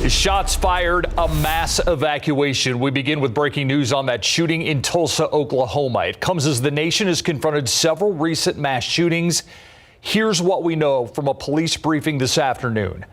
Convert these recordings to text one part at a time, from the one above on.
Shots fired, a mass evacuation. We begin with breaking news on that shooting in Tulsa, Oklahoma. It comes as the nation has confronted several recent mass shootings. Here's what we know from a police briefing this afternoon.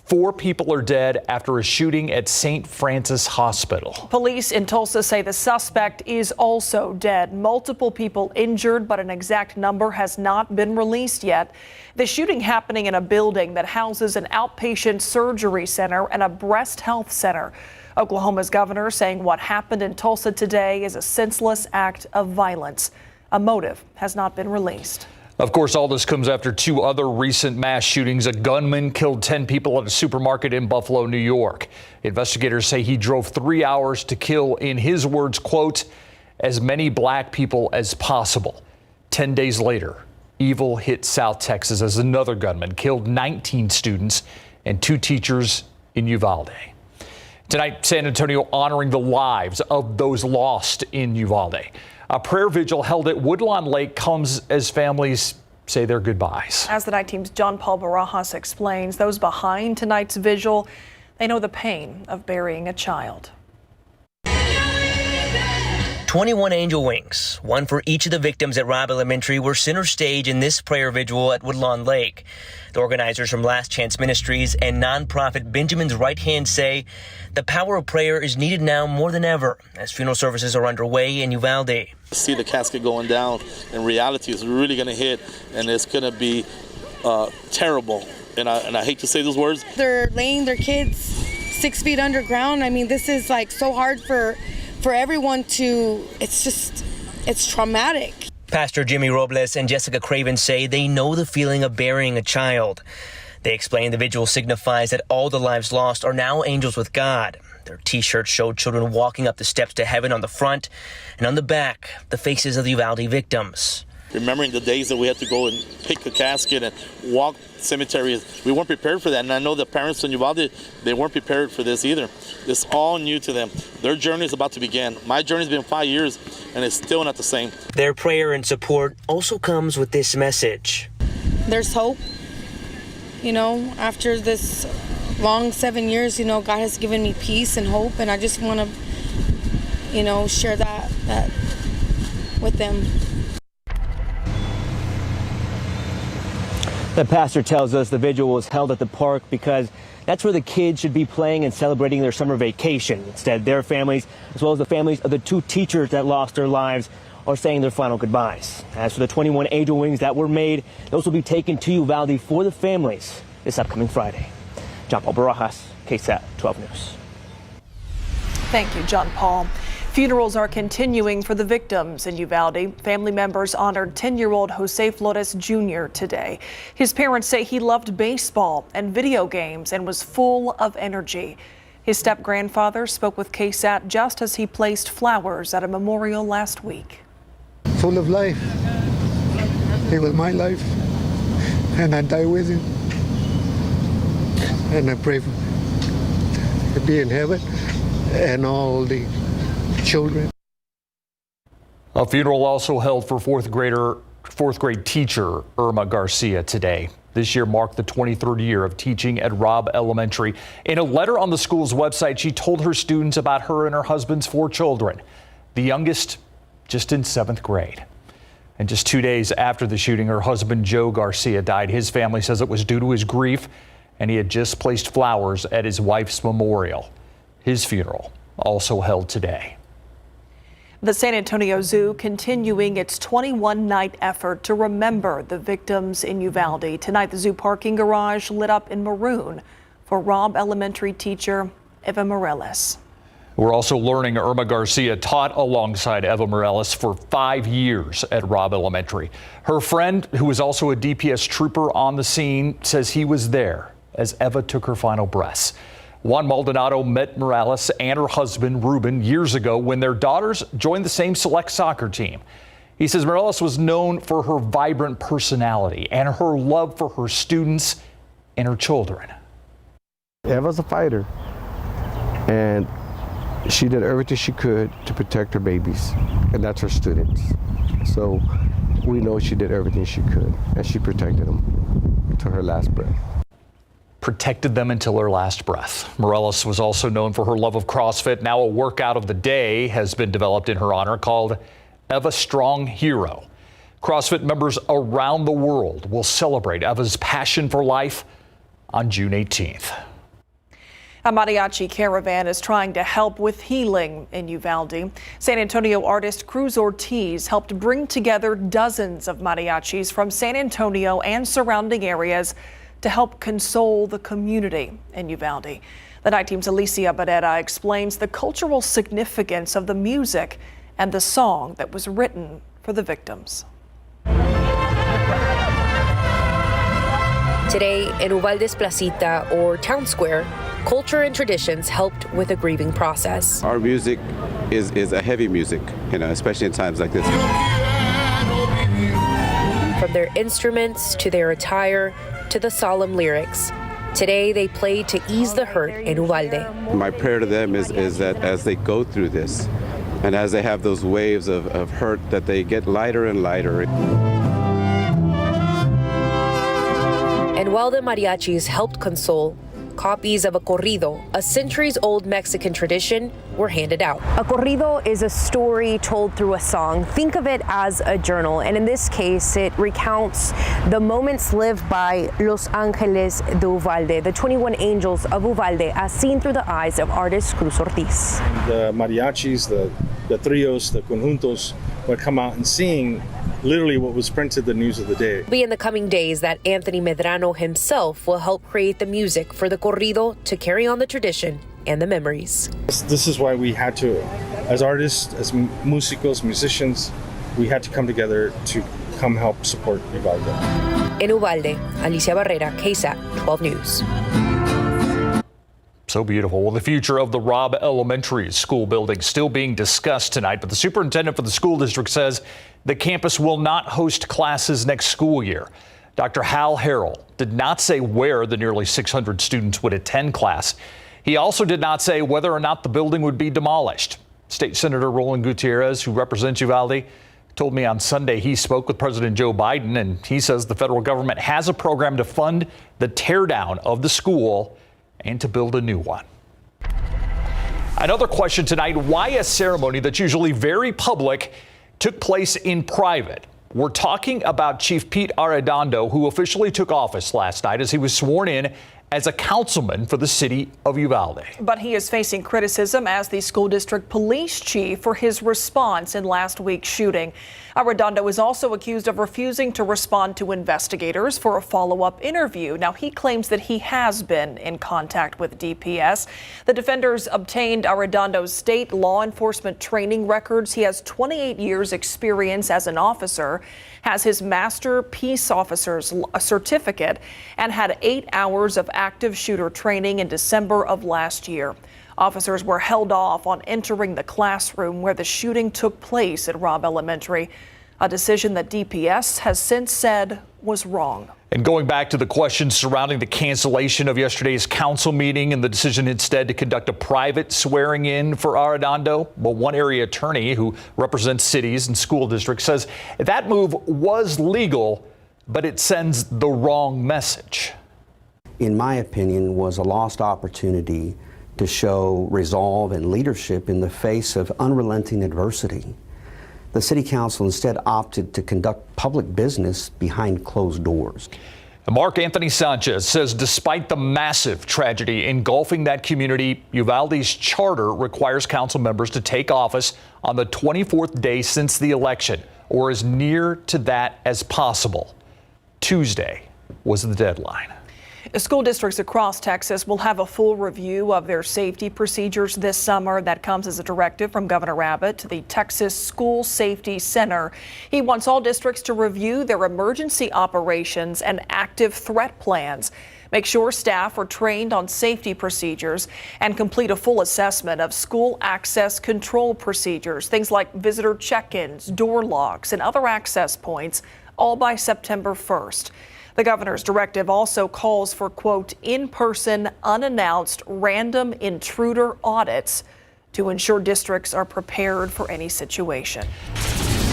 4 people are dead after a shooting at St. Francis Hospital. Police in Tulsa say the suspect is also dead. Multiple people injured, but an exact number has not been released yet. The shooting happening in a building that houses an outpatient surgery center and a breast health center. Oklahoma's governor saying what happened in Tulsa today is a senseless act of violence. A motive has not been released. Of course, all this comes after 2 other recent mass shootings. A gunman killed 10 people at a supermarket in Buffalo, New York. Investigators say he drove 3 hours to kill, in his words, quote, as many black people as possible. 10 days later, evil hit South Texas as another gunman killed 19 students and 2 teachers in Uvalde. Tonight, San Antonio honoring the lives of those lost in Uvalde. A prayer vigil held at Woodlawn Lake comes as families say their goodbyes. As the night team's John Paul Mariachis explains, those behind tonight's vigil, they know the pain of burying a child. 21 angel wings, one for each of the victims at Robb Elementary, were center stage in this prayer vigil at Woodlawn Lake. The organizers from Last Chance Ministries and nonprofit Benjamin's Right Hand say the power of prayer is needed now more than ever as funeral services are underway in Uvalde. See the casket going down, and reality is really going to hit, and it's going to be terrible. And I hate to say those words. They're laying their kids 6 feet underground. I mean, this is like so hard for everyone to, it's traumatic. Pastor Jimmy Robles and Jessica Craven say they know the feeling of burying a child. They explain the vigil signifies that all the lives lost are now angels with God. Their T-shirts showed children walking up the steps to heaven on the front, and on the back, the faces of the Uvalde victims. Remembering the days that we had to go and pick a casket and walk cemeteries, we weren't prepared for that. And I know the parents in Uvalde, they weren't prepared for this either. It's all new to them. Their journey is about to begin. My journey's been 5 years, and it's still not the same. Their prayer and support also comes with this message. There's hope. You know, after this long 7 years, you know, God has given me peace and hope, and I just want to, you know, share that with them. The pastor tells us the vigil was held at the park because that's where the kids should be playing and celebrating their summer vacation. Instead, their families, as well as the families of the 2 teachers that lost their lives, are saying their final goodbyes. As for the 21 angel wings that were made, those will be taken to Uvalde for the families this upcoming Friday. John Paul Barajas, KSAT 12 News. Thank you, John Paul. Funerals are continuing for the victims in Uvalde. Family members honored 10-year-old Jose Flores Jr. today. His parents say he loved baseball and video games and was full of energy. His step-grandfather spoke with KSAT just as he placed flowers at a memorial last week. Full of life. It was my life, and I die with him. And I pray to be in heaven and all the children. A funeral also held for fourth grade teacher Irma Garcia today. This year marked the 23rd year of teaching at Robb Elementary. In a letter on the school's website, she told her students about her and her husband's 4 children, the youngest just in 7th grade. And just 2 days after the shooting, her husband Joe Garcia died. His family says it was due to his grief, and he had just placed flowers at his wife's memorial. His funeral also held today. The San Antonio Zoo continuing its 21-night effort to remember the victims in Uvalde. Tonight, the zoo parking garage lit up in maroon for Robb Elementary teacher Eva Morales. We're also learning Irma Garcia taught alongside Eva Morales for 5 years at Robb Elementary. Her friend, who was also a DPS trooper on the scene, says he was there as Eva took her final breaths. Juan Maldonado met Morales and her husband, Ruben, years ago when their daughters joined the same select soccer team. He says Morales was known for her vibrant personality and her love for her students and her children. Eva's a fighter, and she did everything she could to protect her babies, and that's her students. So we know she did everything she could, and she protected them to her last breath. protected them until her last breath. Mariachis was also known for her love of CrossFit. Now a workout of the day has been developed in her honor called Eva Strong Hero. CrossFit members around the world will celebrate Eva's passion for life on June 18th. A mariachi caravan is trying to help with healing in Uvalde. San Antonio artist Cruz Ortiz helped bring together dozens of mariachis from San Antonio and surrounding areas to help console the community in Uvalde. The Night Team's Alicia Barrera explains the cultural significance of the music and the song that was written for the victims. Today in Uvalde's Placita, or Town Square, culture and traditions helped with a grieving process. Our music is a heavy music, especially in times like this. From their instruments to their attire to the solemn lyrics, today they played to ease the hurt in Uvalde. My prayer to them is that as they go through this and as they have those waves of hurt, that they get lighter and lighter. And while the mariachis helped console, copies of a corrido, a centuries-old Mexican tradition, were handed out. A corrido is a story told through a song. Think of it as a journal, and in this case, it recounts the moments lived by Los Ángeles de Uvalde, the 21 angels of Uvalde, as seen through the eyes of artist Cruz Ortiz. The mariachis, the trios, the conjuntos would come out and sing literally what was printed the news of the day. It'll be in the coming days that Anthony Medrano himself will help create the music for the corrido to carry on the tradition and the memories. This is why we had to, as artists, as músicos, musicians, we had to come together to come help support Uvalde. In Uvalde, Alicia Barrera, KSAT 12 News. So beautiful. Well, the future of the Robb Elementary School building still being discussed tonight, but the superintendent for the school district says the campus will not host classes next school year. Dr. Hal Harrell did not say where the nearly 600 students would attend class. He also did not say whether or not the building would be demolished. State Senator Roland Gutierrez, who represents Uvalde, told me on Sunday he spoke with President Joe Biden, and he says the federal government has a program to fund the teardown of the school and to build a new one. Another question tonight, why a ceremony that's usually very public took place in private? We're talking about Chief Pete Arredondo, who officially took office last night as he was sworn in as a councilman for the city of Uvalde. But he is facing criticism as the school district police chief for his response in last week's shooting. Arredondo is also accused of refusing to respond to investigators for a follow-up interview. Now, he claims that he has been in contact with DPS. The defenders obtained Arredondo's state law enforcement training records. He has 28 years experience as an officer, has his Master Peace Officer's certificate, and had 8 hours of active shooter training in December of last year. Officers were held off on entering the classroom where the shooting took place at Robb Elementary, a decision that DPS has since said was wrong. And going back to the questions surrounding the cancellation of yesterday's council meeting and the decision instead to conduct a private swearing in for Arredondo, well, one area attorney who represents cities and school districts says that move was legal, but it sends the wrong message. In my opinion, was a lost opportunity to show resolve and leadership in the face of unrelenting adversity. The City Council instead opted to conduct public business behind closed doors. Mark Anthony Sanchez says despite the massive tragedy engulfing that community, Uvalde's charter requires council members to take office on the 24th day since the election, or as near to that as possible. Tuesday was the deadline. School districts across Texas will have a full review of their safety procedures this summer. That comes as a directive from Governor Abbott to the Texas School Safety Center. He wants all districts to review their emergency operations and active threat plans, make sure staff are trained on safety procedures, and complete a full assessment of school access control procedures, things like visitor check-ins, door locks, and other access points, all by September 1st. The governor's directive also calls for, quote, in-person, unannounced, random intruder audits to ensure districts are prepared for any situation.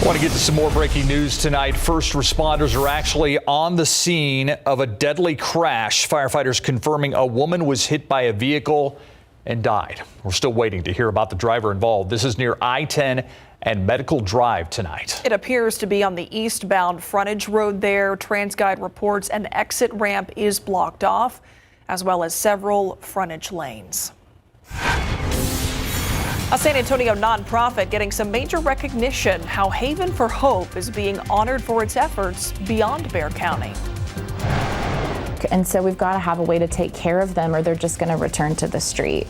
I want to get to some more breaking news tonight. First responders are actually on the scene of a deadly crash. Firefighters confirming a woman was hit by a vehicle and died. We're still waiting to hear about the driver involved. This is near I-10 and Medical Drive tonight. It appears to be on the eastbound frontage road there. TransGuide reports an exit ramp is blocked off, as well as several frontage lanes. A San Antonio nonprofit getting some major recognition. How Haven for Hope is being honored for its efforts beyond Bexar County. And so we've got to have a way to take care of them or they're just going to return to the street.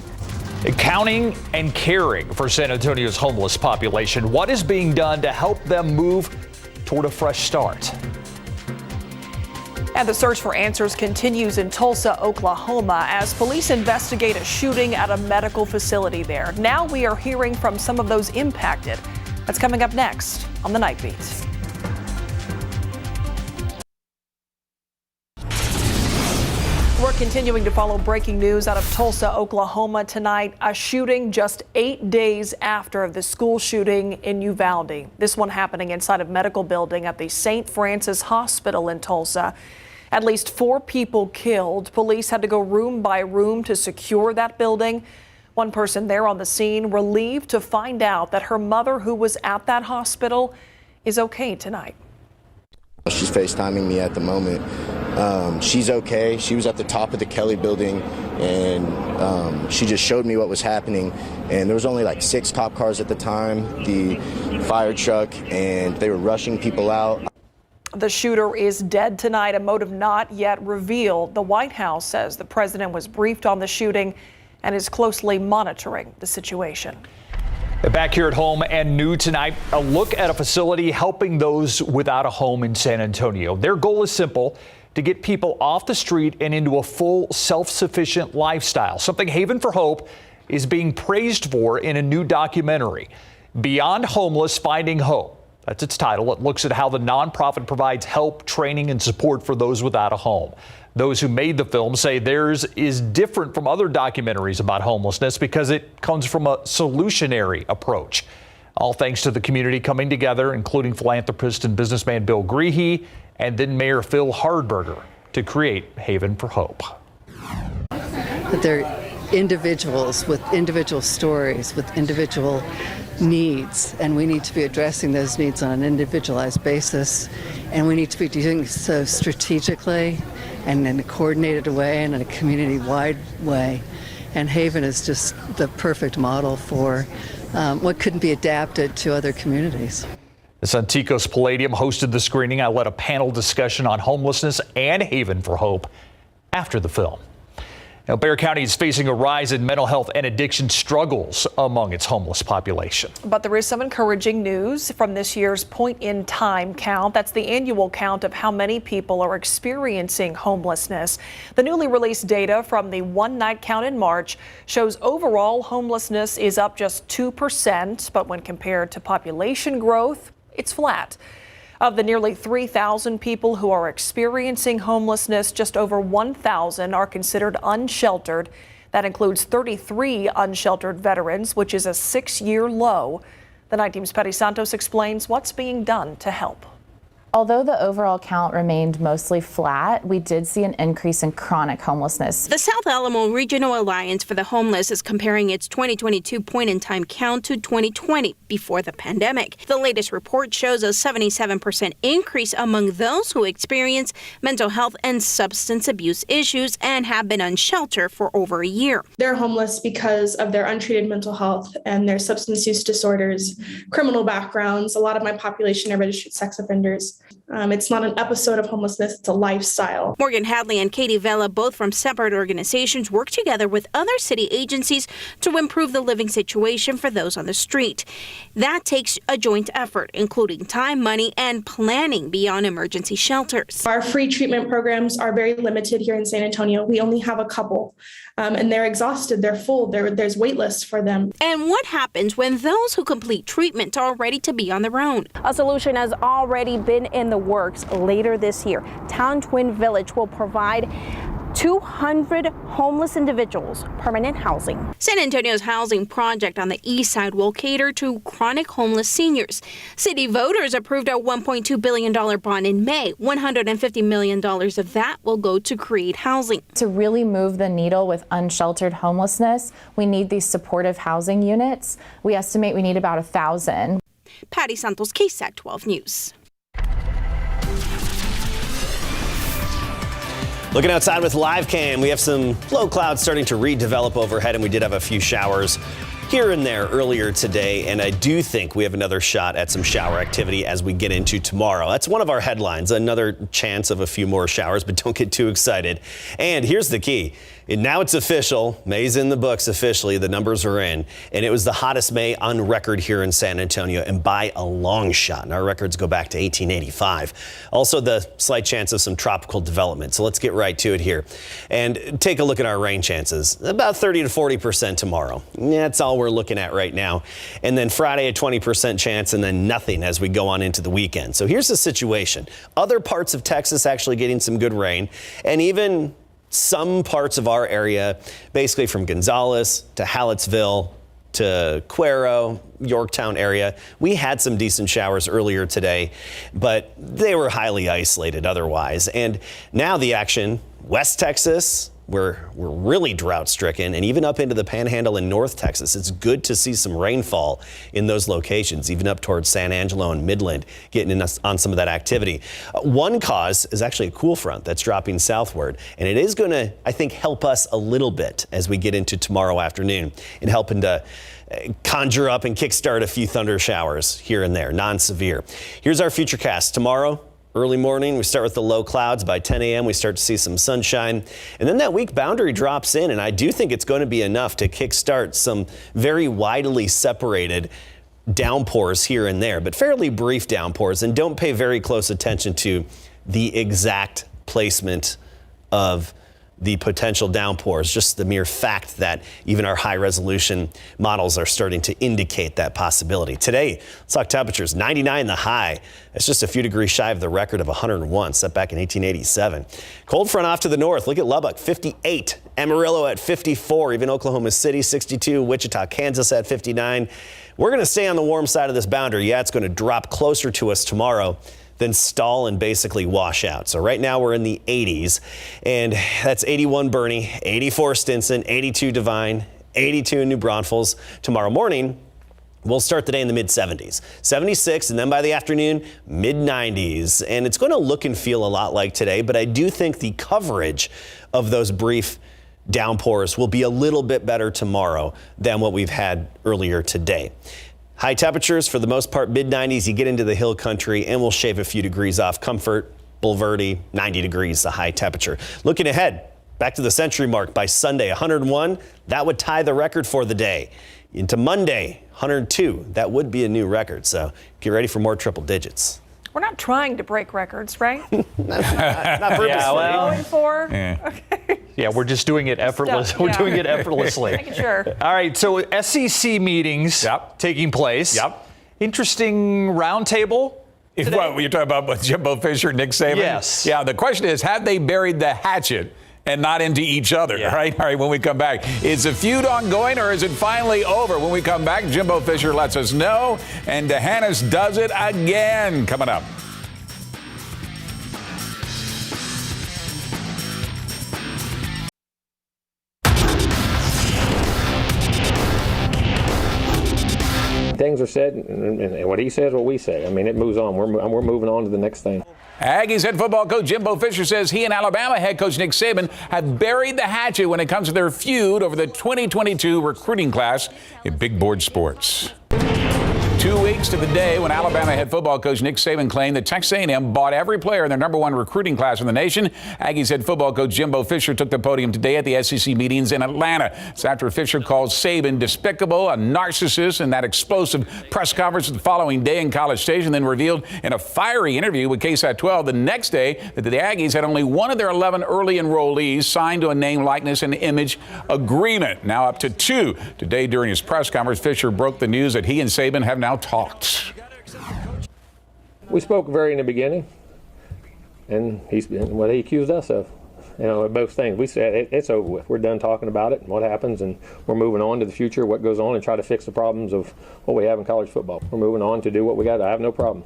Counting and caring for San Antonio's homeless population. What is being done to help them move toward a fresh start? And the search for answers continues in Tulsa, Oklahoma, as police investigate a shooting at a medical facility there. Now we are hearing from some of those impacted. That's coming up next on the Nightbeat. We're continuing to follow breaking news out of Tulsa, Oklahoma tonight. A shooting just 8 days after the school shooting in Uvalde. This one happening inside a medical building at the St. Francis Hospital in Tulsa. At least 4 people killed. Police had to go room by room to secure that building. One person there on the scene relieved to find out that her mother, who was at that hospital, is okay tonight. She's FaceTiming me at the moment. She's okay. She was at the top of the Kelly building, and she just showed me what was happening. And there was only like 6 cop cars at the time, the fire truck, and they were rushing people out. The shooter is dead tonight, a motive not yet revealed. The White House says the president was briefed on the shooting and is closely monitoring the situation. Back here at home and new tonight, a look at a facility helping those without a home in San Antonio. Their goal is simple: to get people off the street and into a full self-sufficient lifestyle, something Haven for Hope is being praised for in a new documentary, Beyond Homeless, Finding Hope. That's its title. It looks at how the nonprofit provides help, training, and support for those without a home. Those who made the film say theirs is different from other documentaries about homelessness because it comes from a solutionary approach. All thanks to the community coming together, including philanthropist and businessman Bill Greehey and then Mayor Phil Hardberger, to create Haven for Hope. But they're individuals with individual stories, with individual needs, and we need to be addressing those needs on an individualized basis, and we need to be doing so strategically and in a coordinated way and in a community-wide way. And Haven is just the perfect model for what couldn't be adapted to other communities. The Santikos Palladium hosted the screening. I led a panel discussion on homelessness and Haven for Hope after the film. Now, Bexar County is facing a rise in mental health and addiction struggles among its homeless population. But there is some encouraging news from this year's Point in Time count. That's the annual count of how many people are experiencing homelessness. The newly released data from the one-night count in March shows overall homelessness is up just 2%, but when compared to population growth, it's flat. Of the nearly 3,000 people who are experiencing homelessness, just over 1,000 are considered unsheltered. That includes 33 unsheltered veterans, which is a 6-year low. The Night Team's Petty Santos explains what's being done to help. Although the overall count remained mostly flat, we did see an increase in chronic homelessness. The South Alamo Regional Alliance for the Homeless is comparing its 2022 point-in-time count to 2020, before the pandemic. The latest report shows a 77% increase among those who experience mental health and substance abuse issues and have been unsheltered for over a year. They're homeless because of their untreated mental health and their substance use disorders, criminal backgrounds. A lot of my population are registered sex offenders. It's not an episode of homelessness, it's a lifestyle. Morgan Hadley and Katie Vela, both from separate organizations, work together with other city agencies to improve the living situation for those on the street. That takes a joint effort, including time, money, and planning beyond emergency shelters. Our free treatment programs are very limited here in San Antonio. We only have a couple, and they're exhausted, they're full, there's wait lists for them. And what happens when those who complete treatment are ready to be on their own? A solution has already been in the works. Later this year, Town Twin Village will provide 200 homeless individuals permanent housing. San Antonio's housing project on the east side will cater to chronic homeless seniors. City voters approved a $1.2 billion bond in May. $150 million of that will go to create housing. To really move the needle with unsheltered homelessness, we need these supportive housing units. We estimate we need about 1,000. Patty Santos, KSAT 12 News. Looking outside with live cam, we have some low clouds starting to redevelop overhead, and we did have a few showers here and there earlier today, and I do think we have another shot at some shower activity as we get into tomorrow. That's one of our headlines, another chance of a few more showers, but don't get too excited. And here's the key. Now it's official. May's in the books officially. The numbers are in. And it was the hottest May on record here in San Antonio, and by a long shot. And our records go back to 1885. Also, the slight chance of some tropical development. So let's get right to it here and take a look at our rain chances. About 30 to 40% tomorrow. That's all we're looking at right now. And then Friday, a 20% chance, and then nothing as we go on into the weekend. So here's the situation. Other parts of Texas actually getting some good rain, and even some parts of our area, basically from Gonzales to Hallettsville to Cuero, Yorktown area. We had some decent showers earlier today, but they were highly isolated otherwise. And now the action, West Texas, we're really drought stricken, and even up into the Panhandle in North Texas. It's good to see some rainfall in those locations, even up towards San Angelo and Midland, getting in on some of that activity. One cause is actually a cool front that's dropping southward, and it is going to, I think, help us a little bit as we get into tomorrow afternoon in helping to conjure up and kickstart a few thunder showers here and there, non-severe. Here's our futurecast tomorrow. Early morning, we start with the low clouds. By 10 a.m., we start to see some sunshine. And then that weak boundary drops in, and I do think it's going to be enough to kickstart some very widely separated downpours here and there, but fairly brief downpours. And don't pay very close attention to the exact placement of the potential downpours, just the mere fact that even our high resolution models are starting to indicate that possibility. Today, let's talk temperatures. 99 the high. That's just a few degrees shy of the record of 101 set back in 1887. Cold front off to the north. Look at Lubbock, 58. Amarillo at 54. Even Oklahoma City, 62. Wichita, Kansas at 59. We're going to stay on the warm side of this boundary. Yeah, it's going to drop closer to us tomorrow, then stall and basically wash out. So right now we're in the 80s, and that's 81 Bernie, 84 Stinson, 82 Devine, 82 in New Braunfels. Tomorrow morning, we'll start the day in the mid-70s, 76, and then by the afternoon, mid-90s. And it's going to look and feel a lot like today, but I do think the coverage of those brief downpours will be a little bit better tomorrow than what we've had earlier today. High temperatures, for the most part, mid-90s. You get into the hill country, and we'll shave a few degrees off. Comfort, Bulverde, 90 degrees, the high temperature. Looking ahead, back to the century mark by Sunday, 101. That would tie the record for the day. Into Monday, 102. That would be a new record, so get ready for more triple digits. We're not trying to break records, right? Not purposely. Yeah, well, Going for? Okay. Yeah, we're just doing it effortless. We're doing it effortlessly. Making sure. All right, so SEC meetings taking place. Interesting roundtable. What, you're talking about with Jimbo Fisher, Nick Saban? Yes. Yeah, the question is, have they buried the hatchet and not into each other, right? All right, when we come back, is the feud ongoing or is it finally over? When we come back, Jimbo Fisher lets us know, and DeHannis does it again. Coming up. Things are said, and what he says, what we say. I mean, it moves on. We're moving on to the next thing. Aggies head football coach Jimbo Fisher says he and Alabama head coach Nick Saban have buried the hatchet when it comes to their feud over the 2022 recruiting class in big board sports. 2 weeks to the day when Alabama head football coach Nick Saban claimed that Texas A&M bought every player in their #1 recruiting class in the nation. Aggies head football coach Jimbo Fisher took the podium today at the SEC meetings in Atlanta. It's after Fisher called Saban despicable, a narcissist, in that explosive press conference the following day in College Station, then revealed in a fiery interview with KSAT 12 the next day that the Aggies had only one of their 11 early enrollees signed to a name, likeness, and image agreement, now up to 2. Today during his press conference, Fisher broke the news that he and Saban have now talked. We spoke very in the beginning, and he's been what he accused us of. both things. We said it's over with. We're done talking about it and what happens, and we're moving on to the future, what goes on, and try to fix the problems of what we have in college football. We're moving on to do what we got. I have no problem.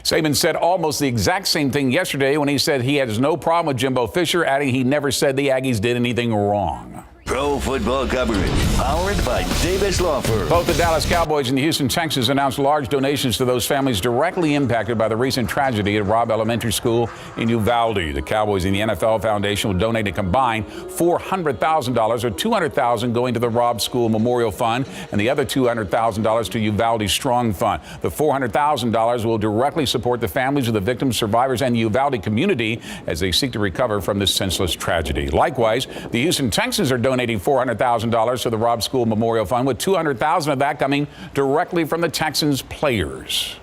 Saban said almost the exact same thing yesterday when he said he has no problem with Jimbo Fisher, adding he never said the Aggies did anything wrong. Pro football coverage, powered by Davis Law Firm. Both the Dallas Cowboys and the Houston Texans announced large donations to those families directly impacted by the recent tragedy at Robb Elementary School in Uvalde. The Cowboys and the NFL Foundation will donate a combined $400,000, or $200,000 going to the Robb School Memorial Fund, and the other $200,000 to Uvalde Strong Fund. The $400,000 will directly support the families of the victims, survivors, and the Uvalde community as they seek to recover from this senseless tragedy. Likewise, the Houston Texans are donating $400,000 to the Robb School Memorial Fund, with $200,000 of that coming directly from the Texans players.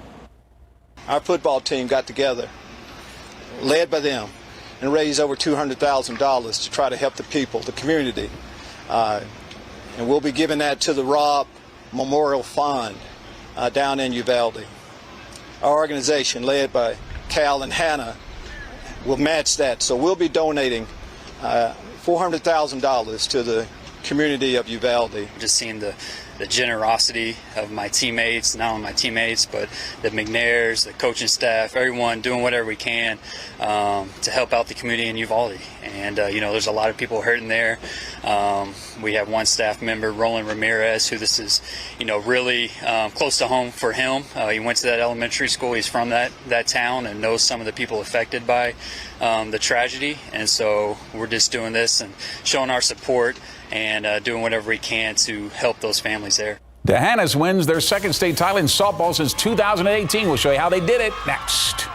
Our football team got together, led by them, and raised over $200,000 to try to help the people, the community. And we'll be giving that to the Robb Memorial Fund down in Uvalde. Our organization, led by Cal and Hannah, will match that. So we'll be donating $400,000 to the community of Uvalde. Just seeing the generosity of my teammates, not only my teammates, but the McNairs, the coaching staff, everyone doing whatever we can to help out the community in Uvalde. And, there's a lot of people hurting there. We have one staff member, Roland Ramirez, who this is, really close to home for him. He went to that elementary school. He's from that town and knows some of the people affected by the tragedy. And so we're just doing this and showing our support and doing whatever we can to help those families there. The Hannahs wins their second state title in softball since 2018. We'll show you how they did it next.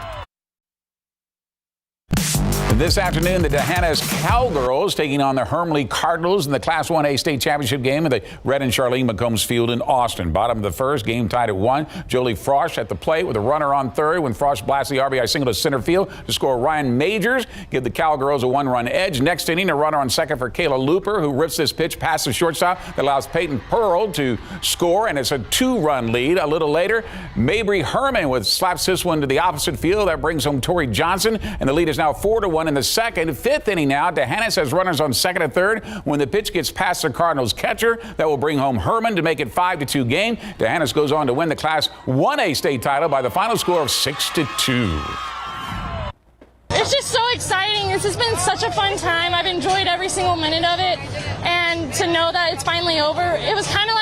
This afternoon, the Hannahs Cowgirls taking on the Hermleigh Cardinals in the Class 1A state championship game at the Red and Charlene McCombs Field in Austin. Bottom of the first, game tied at 1. Jolie Frosch at the plate with a runner on third when Frosch blasts the RBI single to center field to score. Ryan Majors give the Cowgirls a 1-run edge. Next inning, a runner on second for Kayla Looper, who rips this pitch past the shortstop that allows Peyton Pearl to score, and it's a 2-run lead. A little later, Mabry Herman slaps this one to the opposite field. That brings home Tori Johnson, and the lead is now 4-1 in the second. Fifth inning now. Hannahs has runners on second and third when the pitch gets past the Cardinals catcher. That will bring home Herman to make it 5-2 game. Hannahs goes on to win the Class 1A state title by the final score of 6-2. It's just so exciting. This has been such a fun time. I've enjoyed every single minute of it, and to know that it's finally over, it was kind of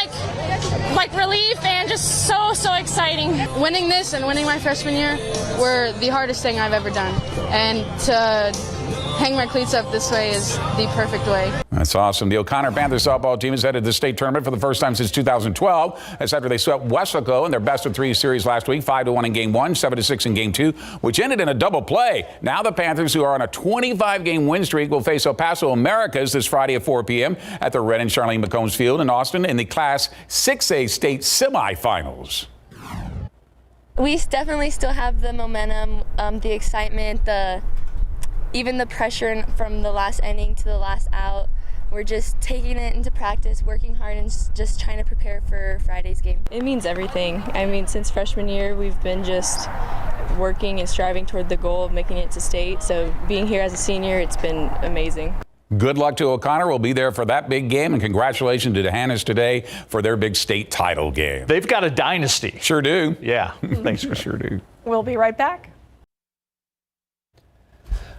like relief and just so exciting. Winning this and winning my freshman year were the hardest thing I've ever done, and to hang my cleats up this way is the perfect way. That's awesome. The O'Connor Panthers softball team has headed to the state tournament for the first time since 2012. That's after they swept Weslaco in their best-of-3 series last week, 5-1 in Game 1, 7-6 in Game 2, which ended in a double play. Now the Panthers, who are on a 25-game win streak, will face El Paso Americas this Friday at 4 p.m. at the Red and Charlene McCombs Field in Austin in the Class 6A state semifinals. We definitely still have the momentum, the excitement, even the pressure from the last inning to the last out. We're just taking it into practice, working hard, and just trying to prepare for Friday's game. It means everything. I mean, since freshman year, we've been just working and striving toward the goal of making it to state. So being here as a senior, it's been amazing. Good luck to O'Connor. We'll be there for that big game, and congratulations to the Hannahs today for their big state title game. They've got a dynasty. Sure do. Yeah, thanks for sure do. We'll be right back.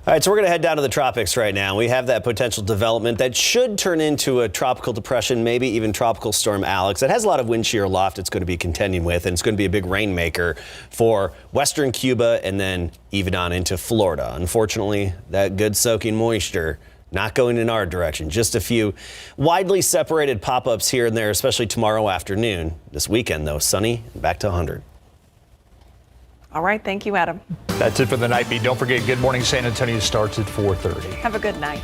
All right, so we're going to head down to the tropics right now. We have that potential development that should turn into a tropical depression, maybe even tropical storm Alex. It has a lot of wind shear loft it's going to be contending with, and it's going to be a big rainmaker for western Cuba and then even on into Florida. Unfortunately, that good soaking moisture not going in our direction. Just a few widely separated pop-ups here and there, especially tomorrow afternoon. This weekend, though, sunny and back to 100. All right. Thank you, Adam. That's it for the Nightbeat. Don't forget, Good Morning San Antonio starts at 4:30. Have a good night.